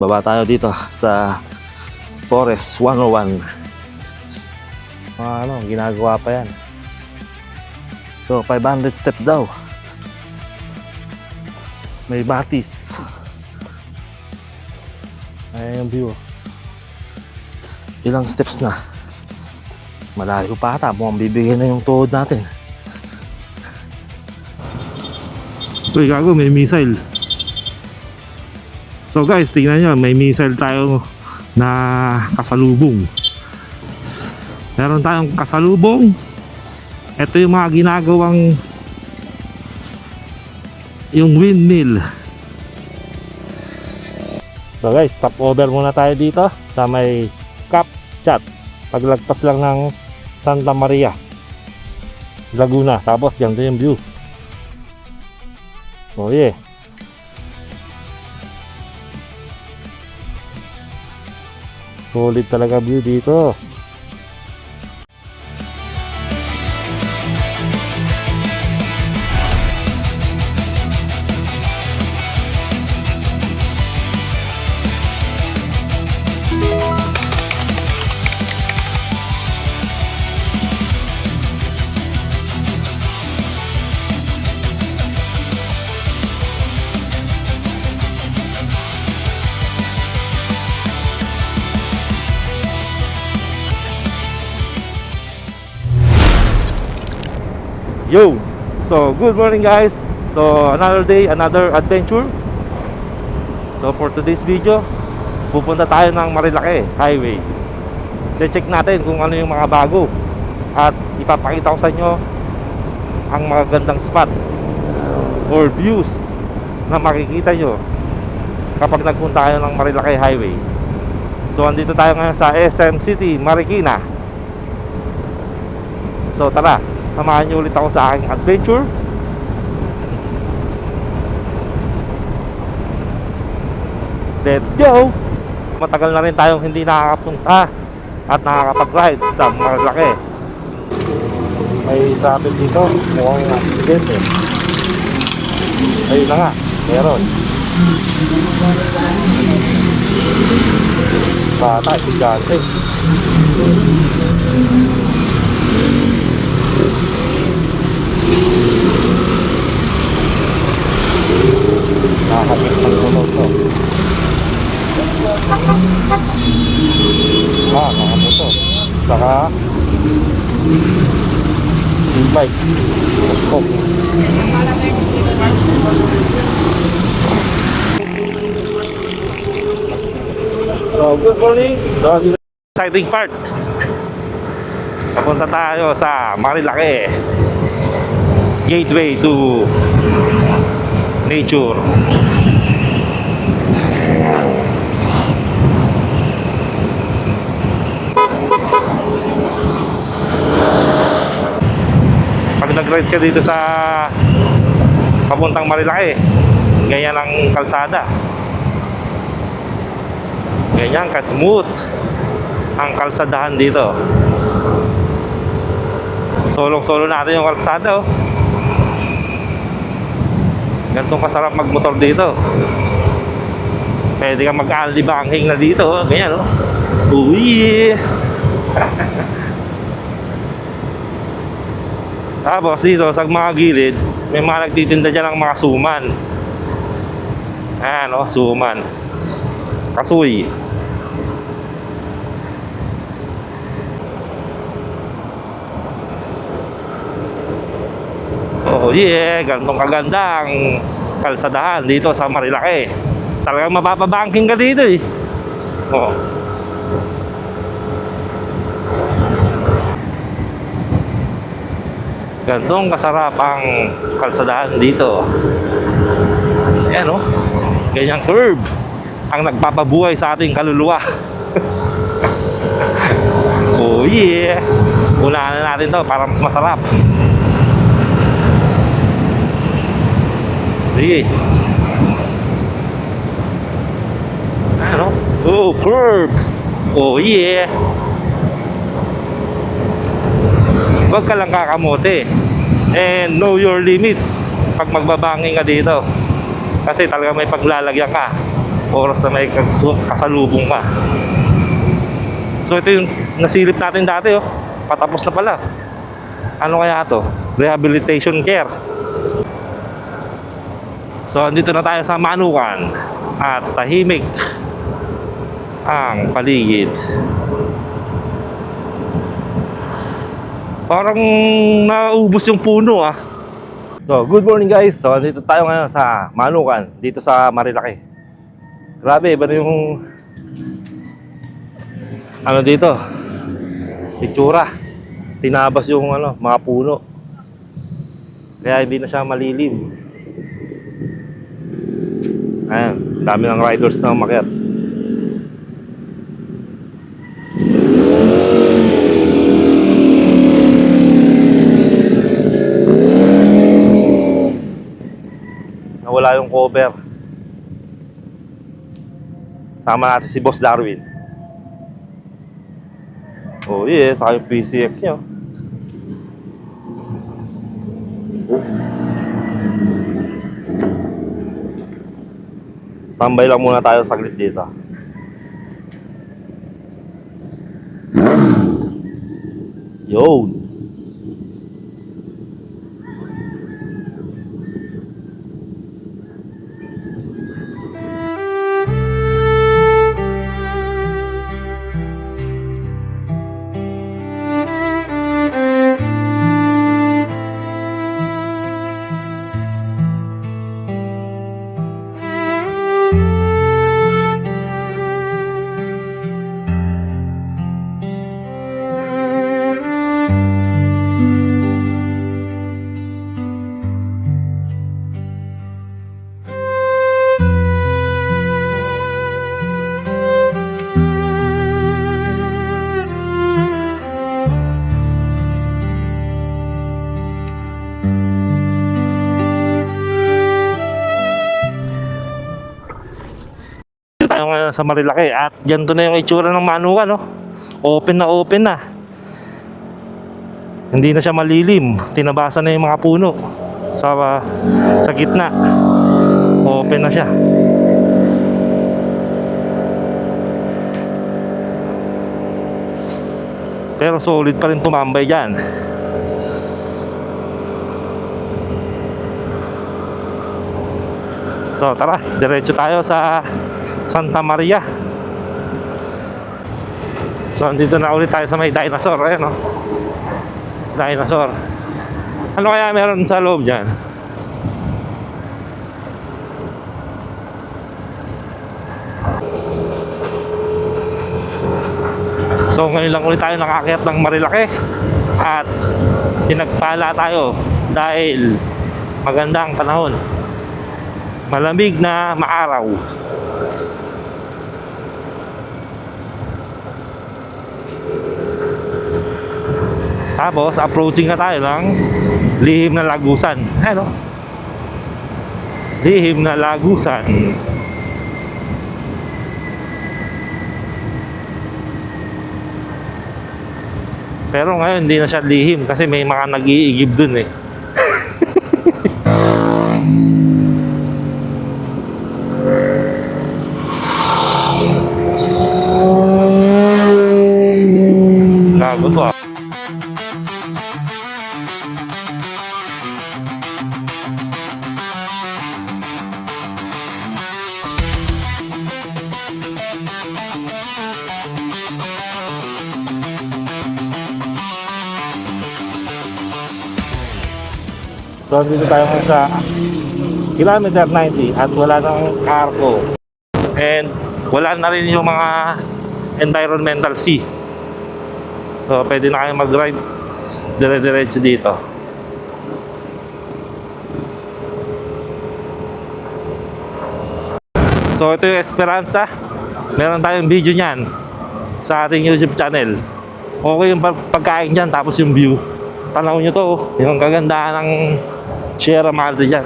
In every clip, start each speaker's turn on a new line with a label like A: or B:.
A: Baba tayo dito sa Forest 101. Ginagawa pa yan. So 500 step daw. May batis. Ayan yung view. Ilang steps na. Malayo pa ata. Mukhang bibigyan na yung tuhod natin. Uy, gago, may missile. So guys, tingnan nyo, may missile tayo na kasalubong. Meron tayong kasalubong. Ito yung mga ginagawang yung windmill. So guys, stop over muna tayo dito sa may Cap-Chat. Paglagpas lang ng Santa Maria, Laguna. Tapos ganito yung view. Oh yeah. Solid talaga view dito. Yo! So, good morning guys. So, another day, another adventure. So, for today's video, pupunta tayo ng Marilake Highway. Check natin kung ano yung mga bago. At ipapakita ko sa inyo ang mga gandang spot or views na makikita nyo kapag nagpunta kayo ng Marilake Highway. So, andito tayo ngayon sa SM City, Marikina. So, tara, samahan nyo ulit ako sa aking adventure. Let's go! Matagal na rin tayong hindi nakakapunta at nakakapag-ride sa Marilake. May traffic dito, mukhang accident eh. Ayun na nga, meron. Bata, estudyante. Nakakapit ng tulog to. Nakaputo. Saka e-bike. Stop. So, good morning. So, exciting part. Papunta tayo sa Marilake. Gateway to nature. Pag nag-ride siya dito sa papuntang Marilake, ganyan ang kalsada. Ganyan ka-smooth ang kalsadahan dito. Solong-solo natin yung kalsada, oh. Ganitong kasarap magmotor dito. Pwede kang mag-alibangking na dito, oh. Ganyan, oh. Uy! Tapos dito sa mga gilid, may mga nagtitinda dyan ng mga suman. Ayan, oh, suman. Kasuy. Oh yeah, ganitong kagandang kalsadahan dito sa Marilake. Talagang mapapabangking ka dito eh. Oh. Ganitong kasarap ang kalsadahan dito. Ayan oh, ganyang curve ang nagpapabuhay sa ating kaluluwa. Oh yeah. Unahan na natin to para mas masarap. Sige. Ano? Oh, curve. Oh yeah. Huwag ka lang kakamote. And know your limits pag magbabanging ka dito. Kasi talaga may paglalagyan ka. oras na may kasalubong ka. So ito yung nasilip natin dati, oh. Patapos na pala. Ano kaya to? Rehabilitation care. So andito na tayo sa Manukan at tahimik ang paligid. Parang naubos yung puno, ah. So good morning guys. So andito tayo ngayon sa Manukan, dito sa Marilaki. Grabe, iba na yung ano dito, itsura. Tinabas yung ano, mga puno. Kaya hindi na siya malilim. Ayan, dami ng riders na umakyat. Nawala yung cover. Sama natin si Boss Darwin. Oh yeah, saka yung PCX nyo. Tambay lang muna tayo saglit dito. Yo. Tayo ngayon sa Marilaki at ganito na yung itsura ng Manukan, no? Open na. Hindi na siya malilim. Tinabasan na yung mga puno sa gitna. Open na siya. Pero solid pa rin tumambay dyan. So tara, diretso tayo sa Santa Maria. So andito na ulit tayo sa may dinosaur. Ayan, no? Dinosaur. Ano kaya meron sa loob dyan? So ngayon lang ulit tayo nakaakyat ng Marilaki. At pinagpala tayo dahil magandang panahon. Malamig na maaraw. Tapos approaching na tayo ng Lihim na Lagusan. Ano? Lihim na Lagusan. Pero ngayon hindi na siya lihim kasi may mga nag-iigib dun eh. Gago to, ah. So dito tayo sa kilometer 90 at wala nang arko. And wala na rin yung mga environmental fee. So pwede na kayo mag-ride dire-diretso dito. So ito yung Esperanza. Meron tayong video niyan sa ating YouTube channel. Okay yung pagkain dyan, tapos yung view. Tanaw nyo to, yung kagandahan ng Sierra Madre dyan.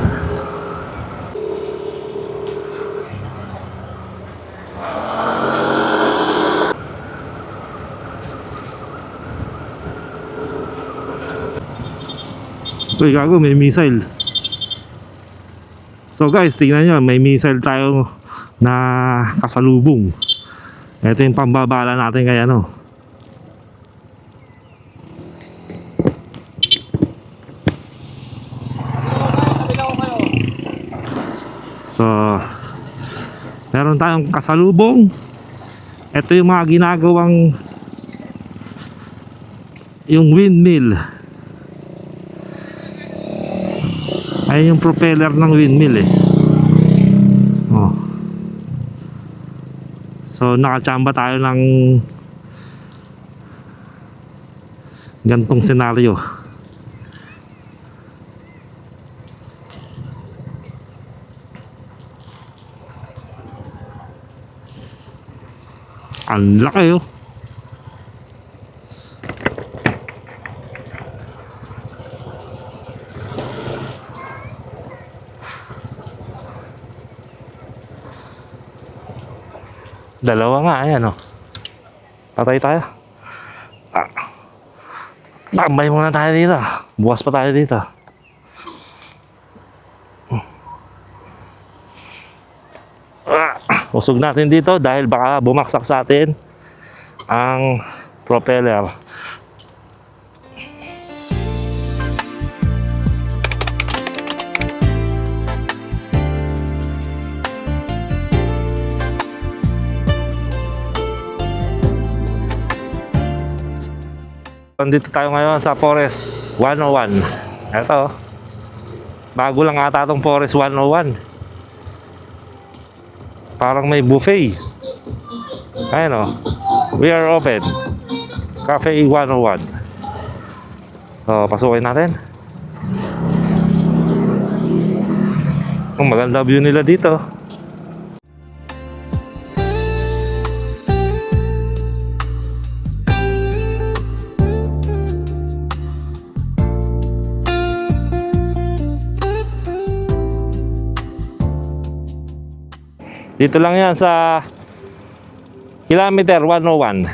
A: Uy, gago, may missile. So guys, tingnan nyo, may missile tayo na kasalubong. Ito yung pambabala natin kay ano. So meron tayong kasalubong. Ito yung mga ginagawang yung windmill. Ay yung propeller ng windmill eh. Oh. So nakachamba tayo ng gantong senaryo. Ang laki oh. Dalawa nga, ayan oh. Patay tayo. Tambay muna tayo dito. Bukas pa tayo dito. Usog natin dito dahil baka bumaksak sa atin ang propeller. Nandito tayo ngayon sa Forest 101. Ito, bago lang ata itong Forest 101. Parang may buffet. Ayan o, we are open. Cafe 101. So, pasukin natin. Maganda view nila dito. Dito lang yan sa kilometer 101.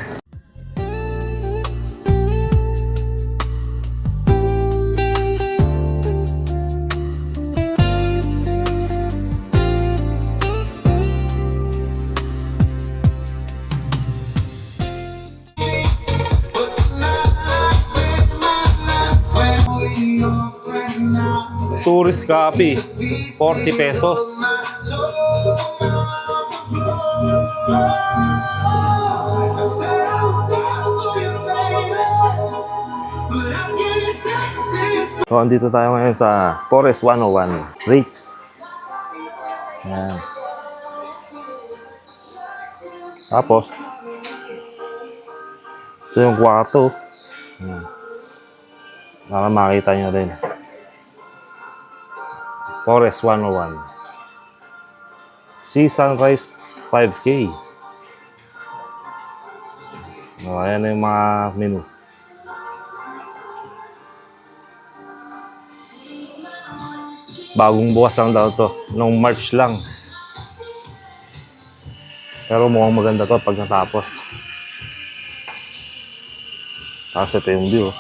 A: Tourist coffee, 40 pesos. So, andito tayo ngayon sa Forest 101 Rates. Ayan. Tapos ito yung kwarto. Ayan. Para makita nyo rin. Forest 101 Sea Sunrise 5K. O, ayan na yung mga menu. Bagong bukas lang daw to, nung March lang. Pero mukhang maganda to pag natapos. Tapos ito yung view.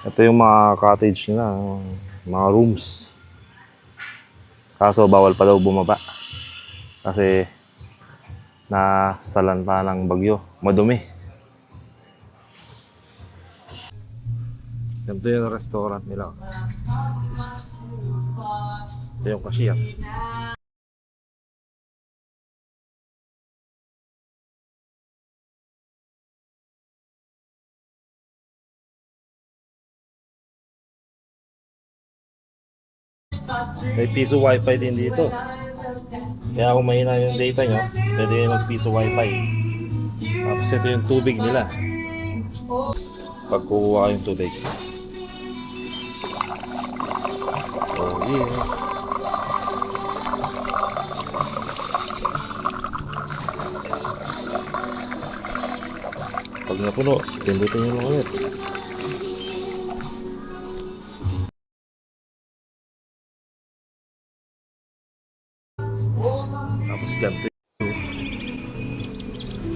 A: Ito yung mga cottage nila, mga rooms. Kaso bawal pa daw bumaba. Kasi nasalan pa ng bagyo, madumi. Ito yung restaurant nila. Ito yung cashier. May piso wifi din dito. Kaya kung mahina yung data nyo, pwede yung mag-piso wifi. Tapos ito yung tubig nila. Pag kukuha yung tubig. Oh yeah. Pag napuno, pindutin nyo lang ulit.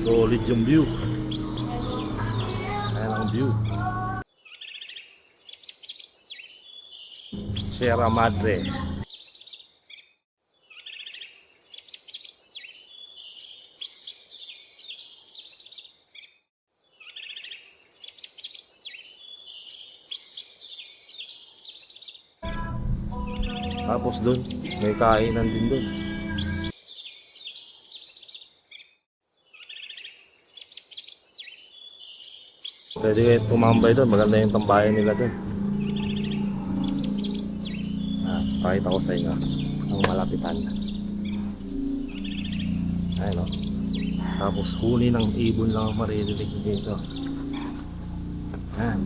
A: Solid yung view. Ayan ang view. Sierra Madre. Tapos dun, may kainan din dun. Pwede kayo tumambay dun, maganda yung tambayan nila dun. Pakita ko sa inyo ang malapitan. Ayun o. Tapos huni ng ibon lang ang maririnig dito. Ayan.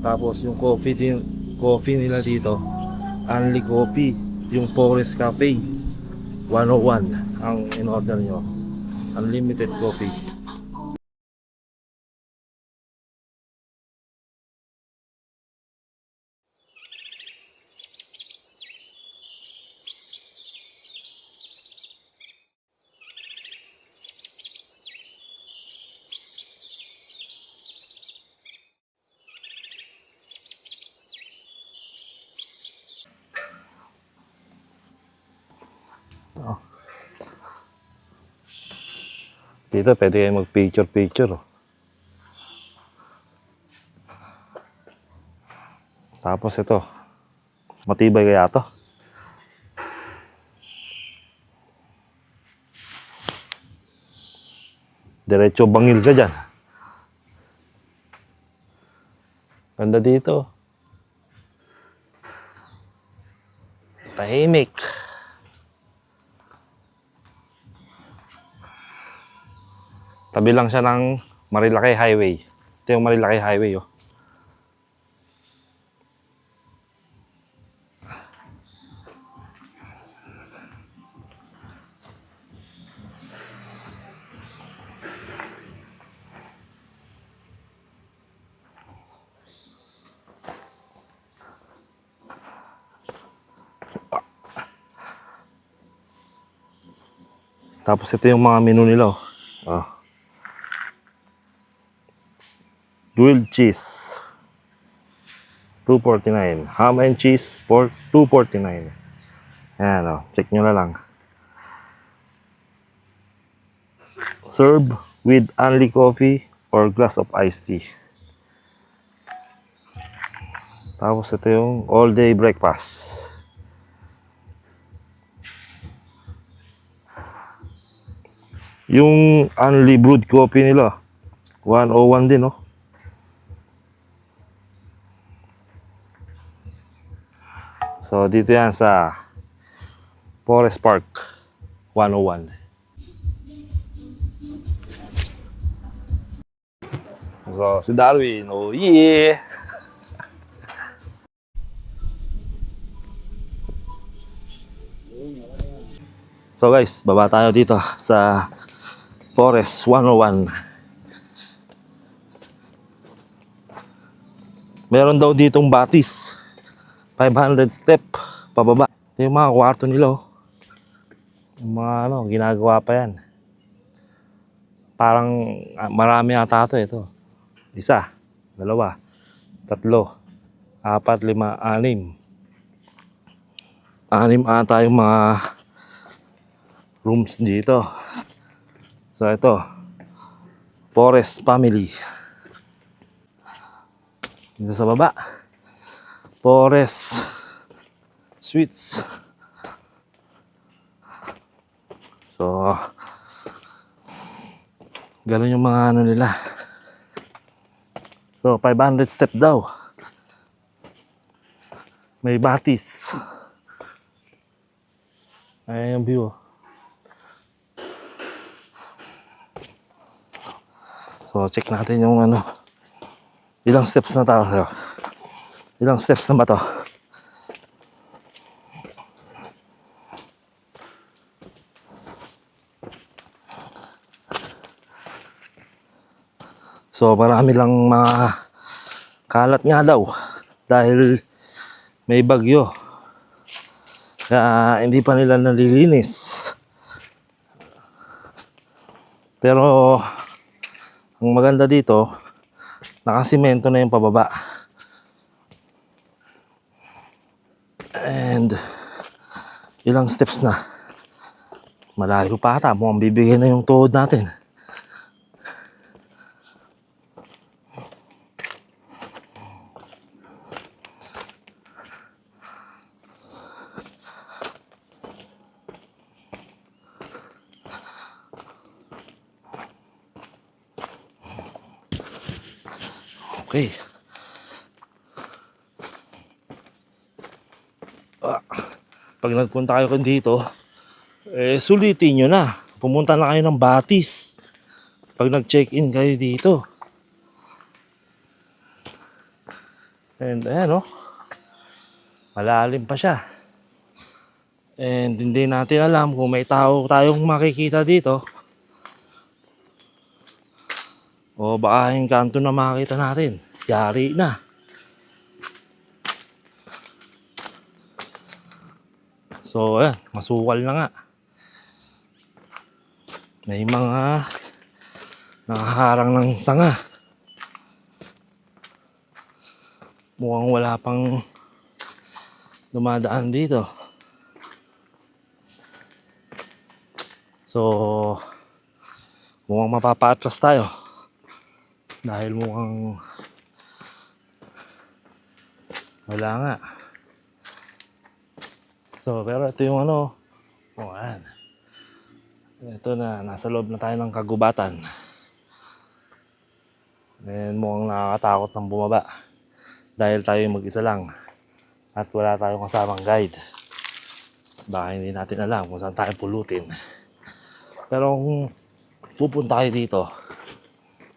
A: Tapos yung coffee nila dito, Only Coffee, yung Forest Cafe 101 ang in-order nyo. Unlimited coffee. Oh. Dito pwede kayo mag picture. Tapos ito, matibay kaya to. Diretso bangil ka dyan. Ganda dito. Tahimik. Tabi lang siya ng Marilaki Highway. Ito yung Marilaki Highway, oh. Tapos ito yung mga menu nila, oh. Oh. Grilled cheese, $2.49. Ham and cheese, pork, $2.49. Ayan, oh. Check nyo na lang. Serve with only coffee or glass of iced tea. Tapos ito yung all day breakfast. Yung only brewed coffee nila, 101 din, oh. So dito yan sa Forest Park 101. So si Darwin, oh yeah. So guys, baba tayo dito sa Forest 101. Meron daw ditong batis, 500 step pababa. Ito yung mga kwarto nila, oh. Yung mga ginagawa pa yan. Parang marami ata ito. Isa, dalawa, tatlo, apat, lima, anim. Anim ata yung mga rooms dito. So ito, Forest Family. Dito sa baba, Forest Sweets. So, ganun yung mga ano nila. So, 500 step daw. May batis. Ayan yung view. So, check natin yung ano. Ilang steps na tayo. Ilang steps na ba to? So, marami lang mga kalat nga daw. Dahil may bagyo. Kaya hindi pa nila nalilinis. Pero ang maganda dito, nakasimento na yung pababa. And ilang steps na. Malayo pa ata. Mukhang bibigyan na yung tuhod natin. Okay. Pag nagpunta kayo dito, sulitin nyo na. Pumunta na kayo ng Batis. Pag nag-check-in kayo dito. And ayan malalim pa siya. And hindi natin alam kung may tao tayong makikita dito. O baka yung kanto na makita natin, yari na. So ayan, masukal na nga. May mga nakaharang ng sanga. Mukhang wala pang dumadaan dito. So mukhang mapapaatras tayo. Dahil mukhang wala nga. So, pero ito yung ayan. Ito na, nasa loob na tayo ng kagubatan. And mukhang nakakatakot ng bumaba. Dahil tayo mag-isa lang. At wala tayong kasamang guide. Baka hindi natin alam kung saan tayo pulutin. Pero kung pupunta kayo dito,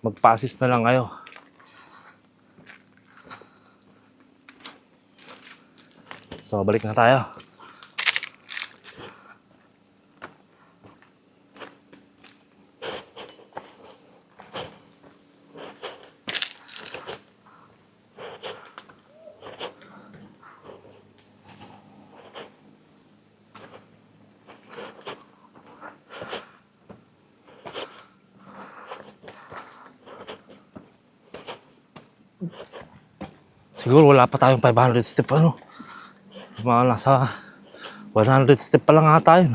A: mag-passes na lang kayo. So, balik na tayo. Siguro wala pa tayong 500 step mga nasa 100 step pa lang ata yun.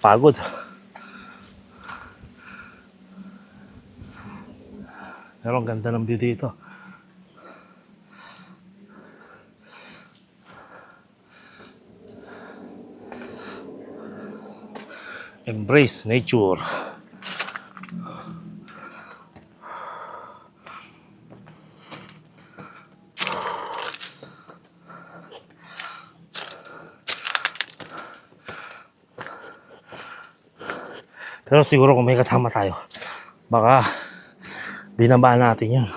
A: Pagod. Pero ang ganda ng view dito. Embrace nature. Pero siguro kung may kasama tayo, baka binabaan natin yun.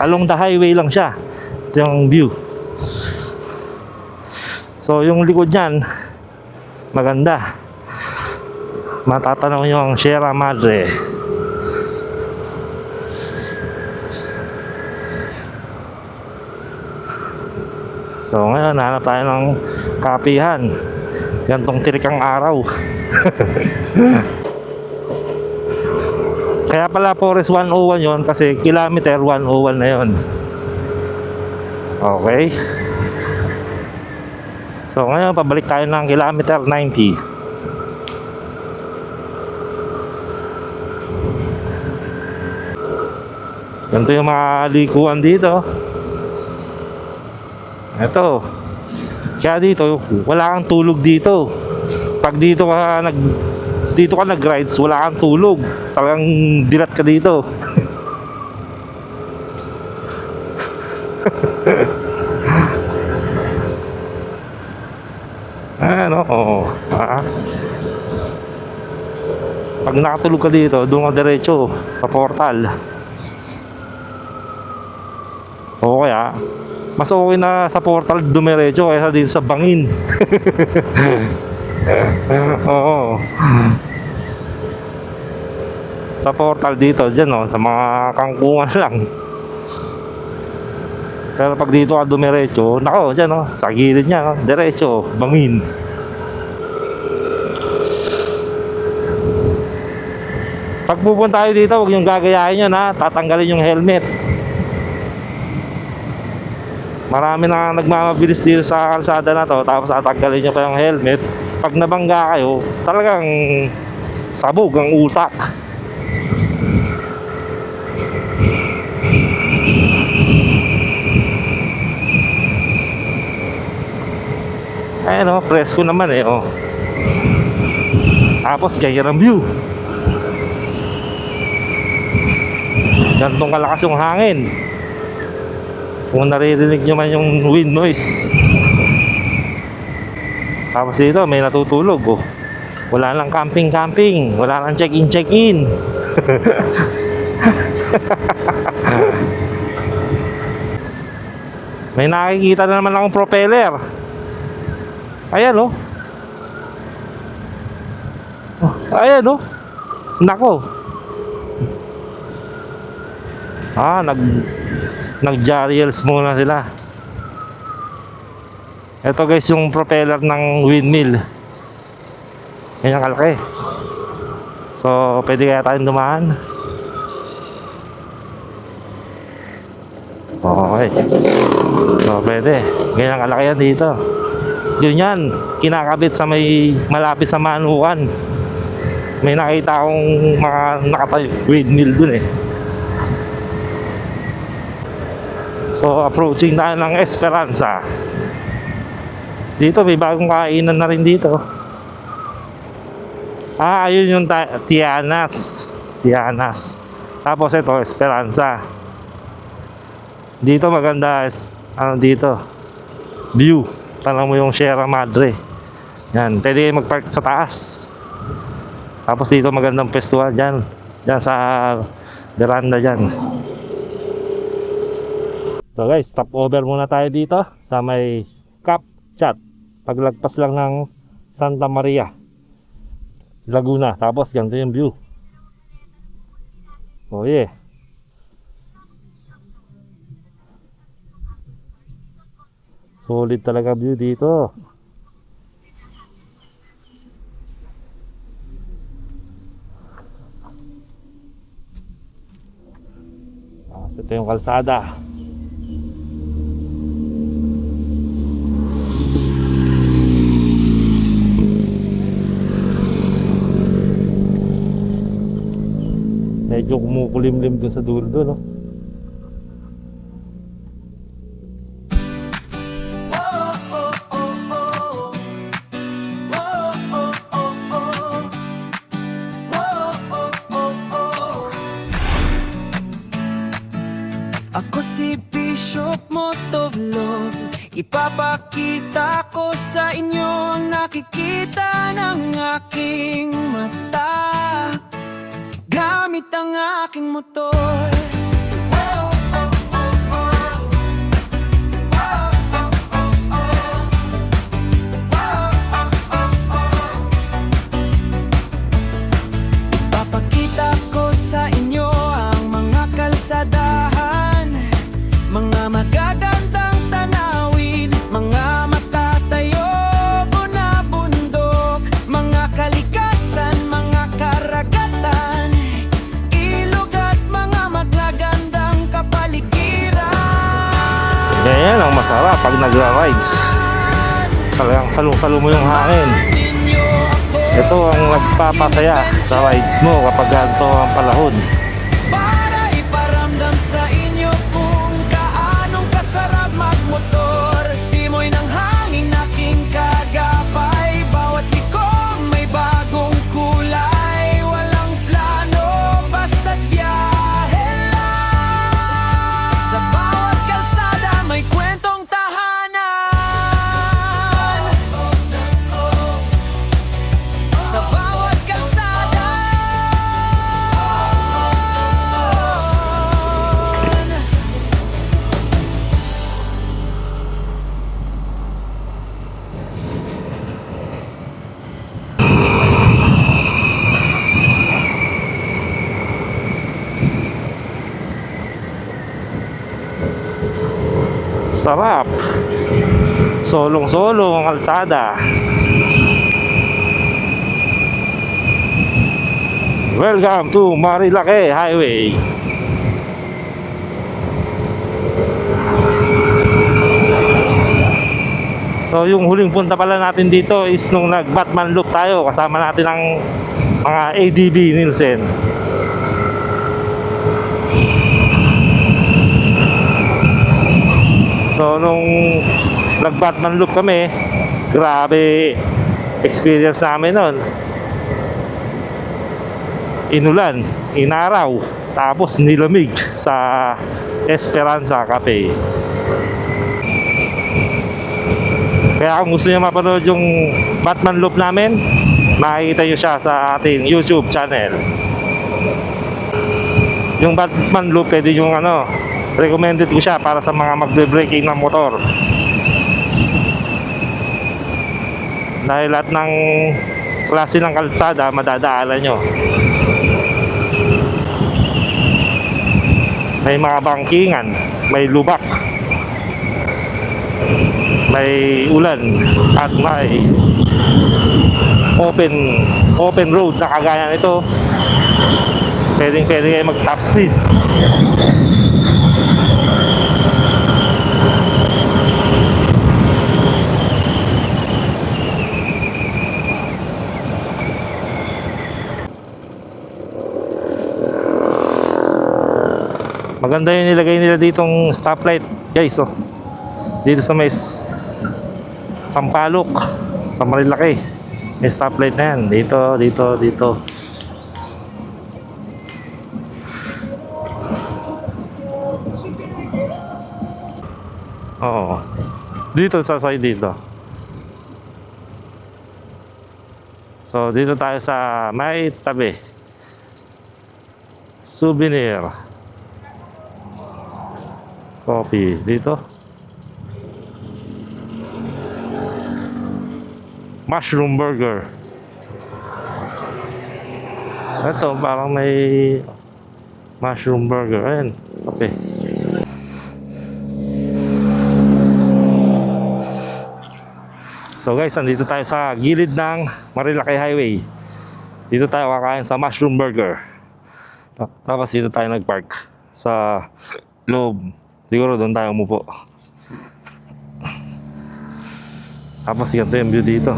A: along the highway lang siya. Ito yung view. So yung likod niyan maganda, matatanaw yung Sierra Madre. So ngayon hanap tayo ng kapihan, gantong tirikang araw. Kaya pala Forest 101 yon, kasi kilometer 101 na yon. Okay. So ngayon pabalik tayo ng kilometer 90. Ganito yung mga likuan dito. Ito. Kaya dito wala kang tulog dito. Pag dito ka nag-rides, wala kang tulog. Talagang dilat ka dito. Ano? Oo. Pag nakatulog ka dito, doon ka diretso sa portal. O kaya mas okay na sa portal dumiretso kaysa din sa bangin. Oo. Sa portal dito, dyan sa mga kangkungan lang. Pero pag dito ka dumiretso, nako, dyan sa gilid niya, diretso, bangin. Pag pupunta tayo dito, huwag yung gagayahin yun tatanggalin yung helmet. Marami na nagmamabilis dito sa kalsada na to, tapos tatanggalin nyo pa yung helmet. Pag nabangga kayo, talagang sabog ang utak. Ayan presko naman Tapos ganyan ang view. Gantong kalakas yung hangin. Kung naririnig nyo man yung wind noise. Tapos dito may natutulog Wala lang camping, wala lang check-in. May nakikita na naman akong propeller. Ayan ayan nako. Nag-jarriels muna sila. Ito guys yung propeller ng windmill. Yan ang kalaki. So pwede kaya tayong dumaan. Okay. So pwede. Ganyan ang kalaki yan dito. Yun yan, kinakabit sa malapit sa Manukan. May nakita akong mga nakatayo windmill dun So approaching tayo ng Esperanza. Dito may bagong kainan na rin dito. Ayun yung Tianas. Tapos ito Esperanza. Dito maganda dito view. Tanong mo yung Sierra Madre. Yan, pwede mag-park sa taas. Tapos dito magandang pwestuhan dyan sa veranda dyan. So guys, stop over muna tayo dito sa may Cap Chat. Paglagpas lang ng Santa Maria, Laguna. Tapos ganito yung view. Oh yeah. Solid talaga view dito. Ito yung kalsada. Medyo kumukulimlim dun sa dulo doon
B: Ako si Bishop Motovlog. Ipapakita ko sa inyo ang nakikita ng aking mata gamit ang aking motor.
A: Yan ang masarap pag nagra-rides. Talagang salong-salo mo yung hangin.
B: ninyo ako
A: Ito ang nagpapasaya sa rides mo kapag ganito ang panahon.
B: para iparamdam sa inyo kung kaanong kasarap magmotor. Simoy ng hangin aking kagapay, bawat likom may bagong kulay. Walang plano, basta't biyahe lang. Sa bawat kalsada may kwentong tahanan. Sa bawat kalsada
A: Sarap. Solong-solong ang kalsada. Welcome to Marilake Highway. So yung huling punta pala natin dito is nung nag-Batman Loop tayo. Kasama natin ang mga ADB Nielsen. So nung nag-Batman Loop kami, grabe experience namin nun. Inulan, inaraw, tapos nilamig sa Esperanza Cafe. Kaya kung gusto niyo mapanood yung Batman Loop namin, makikita nyo siya sa ating YouTube channel. Yung Batman Loop, pwede yung recommended ko siya para sa mga magbe-braking ng motor. Dahil lahat ng klase ng kalsada madadaanan nyo. May mga bangkingan, may lubak, may ulan, at may open road na kagaya nito. Pwede kayo mag top speed. Maganda yung nilagay nila ditong stoplight, guys. Oh. Dito sa may Sampaloc, sa Marilake, may stoplight na yan. Dito. Oo. Dito sa side dito. So dito tayo sa may tabi. Souvenir coffee dito. Mushroom burger. Ito parang may mushroom burger. Ayan, okay. So guys, andito tayo sa gilid ng Marilake Highway. Dito tayo kakain sa mushroom burger. Tapos dito tayo nagpark sa loob. Siguro doon tayo umupo. Tapos ganito yung view dito.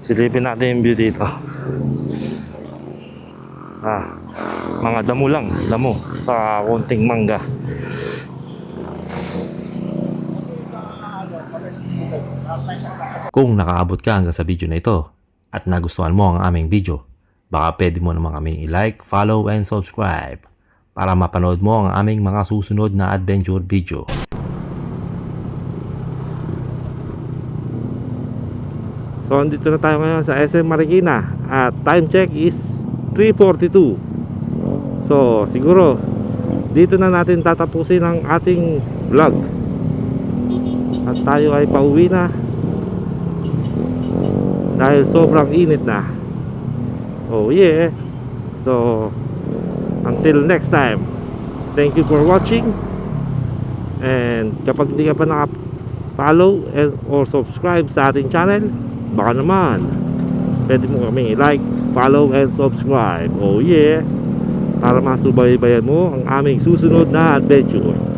A: Silipin natin yung view dito. Mga damo lang. Damo sa konting mangga.
C: Kung nakaabot ka hanggang sa video na ito at nagustuhan mo ang aming video, baka pwede mo naman kaming i-like, follow, and subscribe para mapanood mo ang aming mga susunod na adventure video.
A: So andito na tayo ngayon sa SM Marikina at time check is 3:42. So siguro dito na natin tatapusin ang ating vlog. At tayo ay pauwi na dahil sobrang init na. Oh yeah. So until next time, thank you for watching. And kapag hindi ka pa naka-follow or subscribe sa ating channel, baka naman pwede mo kami i-like, follow, and subscribe. Oh yeah. para masubaybayan mo ang aming susunod na adventure.